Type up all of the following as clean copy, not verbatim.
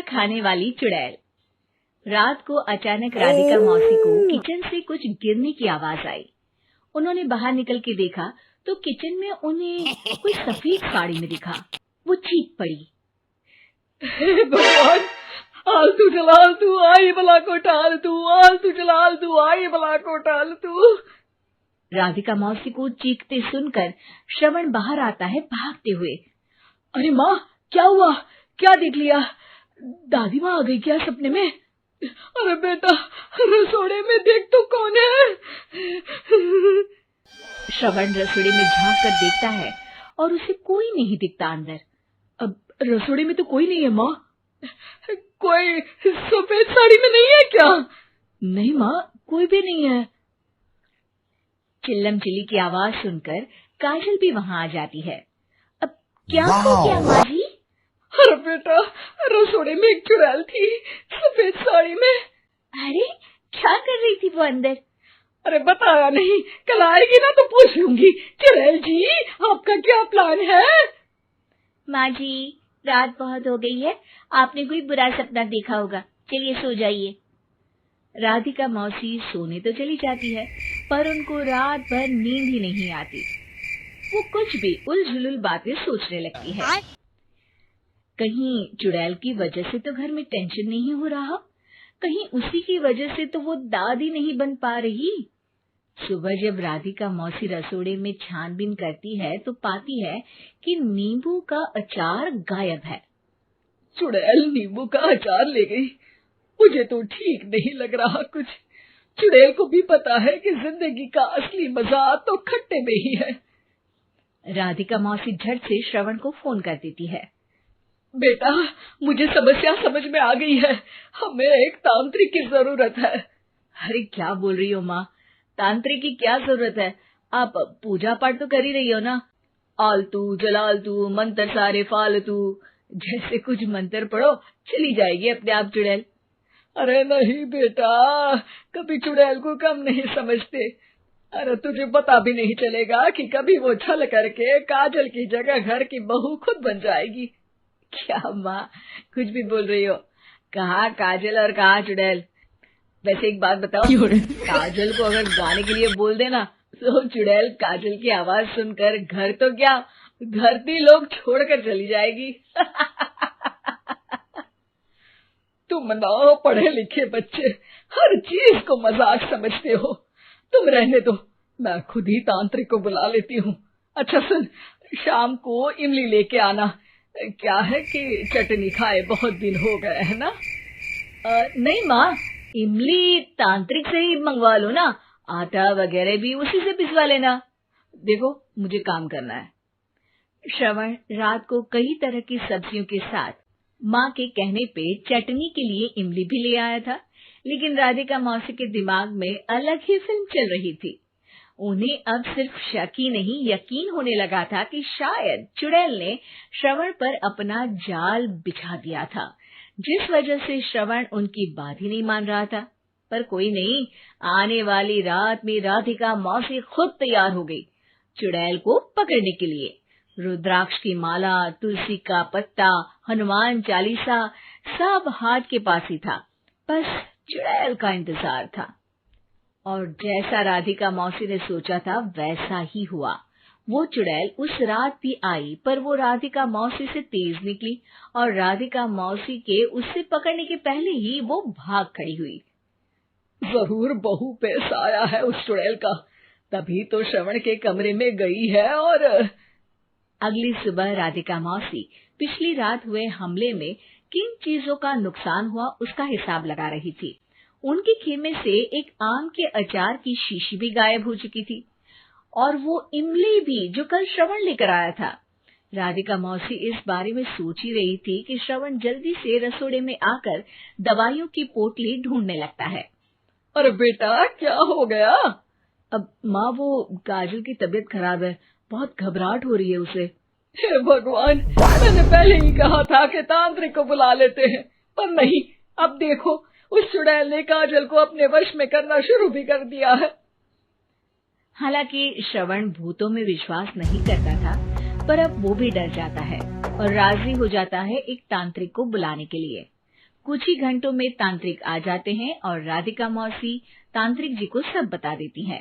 खाने वाली चुड़ैल। रात को अचानक राधिका मौसी को किचन से कुछ गिरने की आवाज आई। उन्होंने बाहर निकल के देखा तो किचन में उन्हें कोई सफेद साड़ी में दिखा। वो चीख पड़ी, हे भगवान, आलतू जलाल तू आई बला को टाल तू, आलतू जलाल तू आई बला को टाल तू। राधिका मौसी को चीखते सुनकर श्रवण बाहर आता है भागते हुए। अरे माँ, क्या हुआ? क्या देख लिया? दादी माँ आ गई क्या सपने में? अरे बेटा, रसोड़े में देख तो कौन है? श्रवण रसोड़े में झांक कर देखता है और उसे कोई नहीं दिखता अंदर। अब रसोड़े में तो कोई नहीं है माँ। कोई सफेद साड़ी में नहीं है क्या? नहीं माँ, कोई भी नहीं है। चिल्लम चिल्ली की आवाज सुनकर काजल भी वहां आ जाती है। अब क्या हो गया माँ जी? अरे बेटा, रसोड़े में एक चुड़ैल थी सफेद साड़ी में। अरे क्या कर रही थी वो अंदर? अरे बताया नहीं, कल आएगी ना तो पूछ लूंगी। चुड़ैल जी, आपका क्या प्लान है? माँ जी, रात बहुत हो गई है, आपने कोई बुरा सपना देखा होगा, चलिए सो जाइए। राधिका मौसी सोने तो चली जाती है पर उनको रात भर नींद ही नहीं आती। वो कुछ भी उलझुल बातें सोचने लगती है। कहीं चुड़ैल की वजह से तो घर में टेंशन नहीं हो रहा, कहीं उसी की वजह से तो वो दादी नहीं बन पा रही। सुबह जब राधिका मौसी रसोड़े में छानबीन करती है तो पाती है कि नींबू का अचार गायब है। चुड़ैल नींबू का अचार ले गई? मुझे तो ठीक नहीं लग रहा कुछ। चुड़ैल को भी पता है कि जिंदगी का असली मजा तो खट्टे में ही है। राधिका मौसी झट से श्रवण को फोन कर देती है। बेटा, मुझे समस्या समझ में आ गई है, हमें एक तांत्रिक की जरूरत है। अरे क्या बोल रही हो माँ, तांत्रिक की क्या जरूरत है? आप पूजा पाठ तो कर ही रही हो ना। आलतू जलालतू मंत्र सारे फालतू जैसे कुछ मंत्र पढ़ो, चली जाएगी अपने आप चुड़ैल। अरे नहीं बेटा, कभी चुड़ैल को कम नहीं समझते। अरे तुझे पता भी नहीं चलेगा कि कभी वो छल करके काजल की जगह घर की बहू खुद बन जाएगी। क्या माँ, कुछ भी बोल रही हो? कहाँ काजल और कहाँ चुड़ैल? वैसे एक बात बताओ, काजल को अगर गाने के लिए बोल देना तो चुड़ैल काजल की आवाज सुनकर घर तो क्या, धरती लोग छोड़कर चली जाएगी। तुम ना पढ़े लिखे बच्चे हर चीज को मजाक समझते हो। तुम रहने दो, मैं खुद ही तांत्रिक को बुला लेती हूँ। अच्छा सुन, शाम को इमली लेके आना। क्या है कि चटनी खाए बहुत दिन हो गए है ना? नहीं माँ, इमली तांत्रिक से ही मंगवा लो ना, आटा वगैरह भी उसी से पिसवा लेना। देखो मुझे काम करना है। श्रवण रात को कई तरह की सब्जियों के साथ माँ के कहने पे चटनी के लिए इमली भी ले आया था, लेकिन राधिका मौसी के दिमाग में अलग ही फिल्म चल रही थी। उन्हें अब सिर्फ शक ही नहीं यकीन होने लगा था कि शायद चुड़ैल ने श्रवण पर अपना जाल बिछा दिया था, जिस वजह से श्रवण उनकी बात ही नहीं मान रहा था। पर कोई नहीं, आने वाली रात में राधिका मौसी खुद तैयार हो गई चुड़ैल को पकड़ने के लिए। रुद्राक्ष की माला, तुलसी का पत्ता, हनुमान चालीसा सब हाथ के पास ही था, बस चुड़ैल का इंतजार था। और जैसा राधिका मौसी ने सोचा था वैसा ही हुआ। वो चुड़ैल उस रात भी आई, पर वो राधिका मौसी से तेज निकली और राधिका मौसी के उससे पकड़ने के पहले ही वो भाग खड़ी हुई। जरूर बहू पे साया है उस चुड़ैल का, तभी तो श्रवण के कमरे में गई है। और अगली सुबह राधिका मौसी पिछली रात हुए हमले में किन चीजों का नुकसान हुआ उसका हिसाब लगा रही थी। उनके खेमे से एक आम के अचार की शीशी भी गायब हो चुकी थी और वो इमली भी जो कल श्रवण लेकर आया था। राधिका मौसी इस बारे में सोच ही रही थी कि श्रवण जल्दी से रसोड़े में आकर दवाइयों की पोटली ढूंढने लगता है। अरे बेटा, क्या हो गया? अब माँ, वो काजल की तबीयत खराब है, बहुत घबराहट हो रही है उसे। हे भगवान, मैंने पहले ही कहा था कि तांत्रिक को बुला लेते हैं, पर नहीं। अब देखो, उस चुड़ैल ने काजल को अपने वश में करना शुरू भी कर दिया है। हालांकि श्रवण भूतों में विश्वास नहीं करता था, पर अब वो भी डर जाता है और राजी हो जाता है एक तांत्रिक को बुलाने के लिए। कुछ ही घंटों में तांत्रिक आ जाते हैं और राधिका मौसी तांत्रिक जी को सब बता देती है।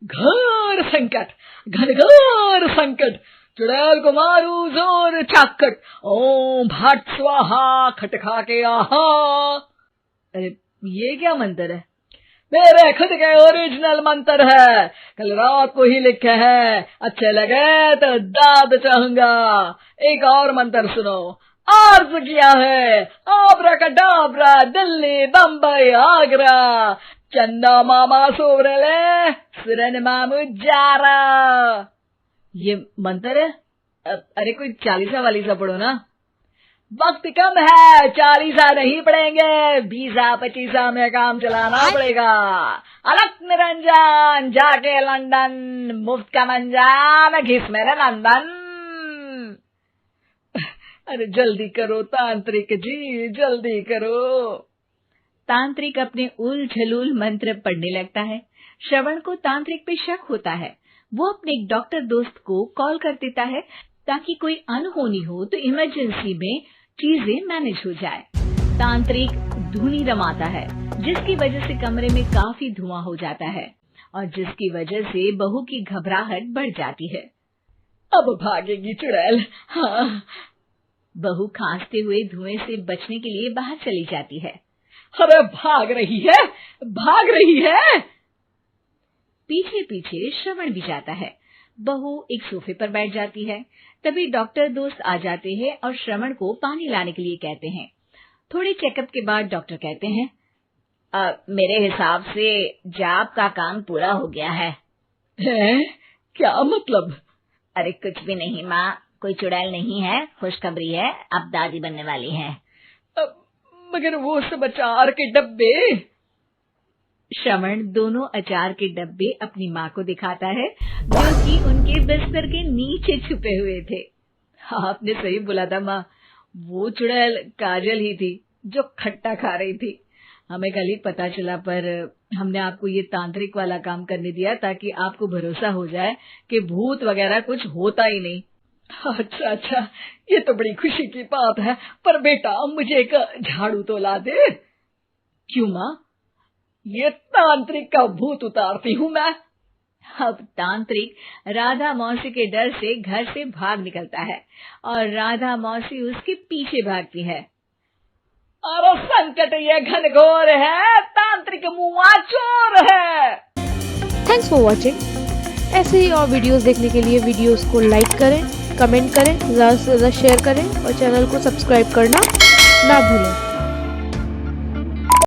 घोर संकट, घनघोर संकट, चुड़ैल को मारू जोर चाकट, ओम भट स्वाहा खटखा के आहा। अरे ये क्या मंत्र है? मेरे खुद के ओरिजिनल मंत्र है, कल रात को ही लिखे हैं, अच्छे लगे तो दाद चाहूंगा। एक और मंत्र सुनो, अर्ज किया है आब्राकडाब्रा, दिल्ली बम्बई आगरा, चंदा मामा सोवरले सुरन मामू जारा। ये मंत्र है? अरे कोई 40 वालीसा पढ़ो ना। वक्त कम है, 40 नहीं पड़ेंगे, 20-25 में काम चलाना पड़ेगा। अलग निरंजन जाके लंदन, मुफ्त का मंजान घिस मेरे नंदन। अरे जल्दी करो तांत्रिक जी, जल्दी करो। तांत्रिक अपने उल झलूल मंत्र पढ़ने लगता है। श्रवण को तांत्रिक पे शक होता है। वो अपने एक डॉक्टर दोस्त को कॉल कर देता है ताकि कोई अनहोनी हो तो इमरजेंसी में चीजें मैनेज हो जाए। तांत्रिक धुनी रमाता है, जिसकी वजह से कमरे में काफी धुआं हो जाता है और जिसकी वजह से बहू की घबराहट बढ़ जाती है। अब भागेगी चुड़ैल। हाँ। बहू खांसते हुए धुएं से बचने के लिए बाहर चली जाती है। अरे भाग रही है, भाग रही है। पीछे पीछे श्रवण भी जाता है। बहू एक सोफे पर बैठ जाती है। तभी डॉक्टर दोस्त आ जाते हैं और श्रवण को पानी लाने के लिए कहते हैं। थोड़े चेकअप के बाद डॉक्टर कहते हैं, मेरे हिसाब से जाप का काम पूरा हो गया है। क्या मतलब? अरे कुछ भी नहीं माँ, कोई चुड़ैल नहीं है, खुशखबरी है, अब दादी बनने वाली है। मगर वो सब अचार के डब्बे। श्रवण दोनों अचार के डब्बे अपनी माँ को दिखाता है, जो कि उनके बिस्तर के नीचे छुपे हुए थे। आपने सही बोला था माँ, वो चुड़ैल काजल ही थी जो खट्टा खा रही थी। हमें कल ही पता चला, पर हमने आपको ये तांत्रिक वाला काम करने दिया ताकि आपको भरोसा हो जाए कि भूत वगैरह कुछ होता ही नहीं। अच्छा, ये तो बड़ी खुशी की बात है, पर बेटा मुझे एक झाड़ू तो ला दे। क्यों माँ? ये तांत्रिक का भूत उतारती हूँ मैं। अब तांत्रिक राधा मौसी के डर से घर से भाग निकलता है और राधा मौसी उसके पीछे भागती है। अरे संकट ये घनघोर है, तांत्रिक मुआ चोर है। Thanks for watching. ऐसे ही और वीडियोस देखने के लिए वीडियोस को लाइक करें, कमेंट करें, ज़्यादा से ज़्यादा शेयर करें और चैनल को सब्सक्राइब करना ना भूलें।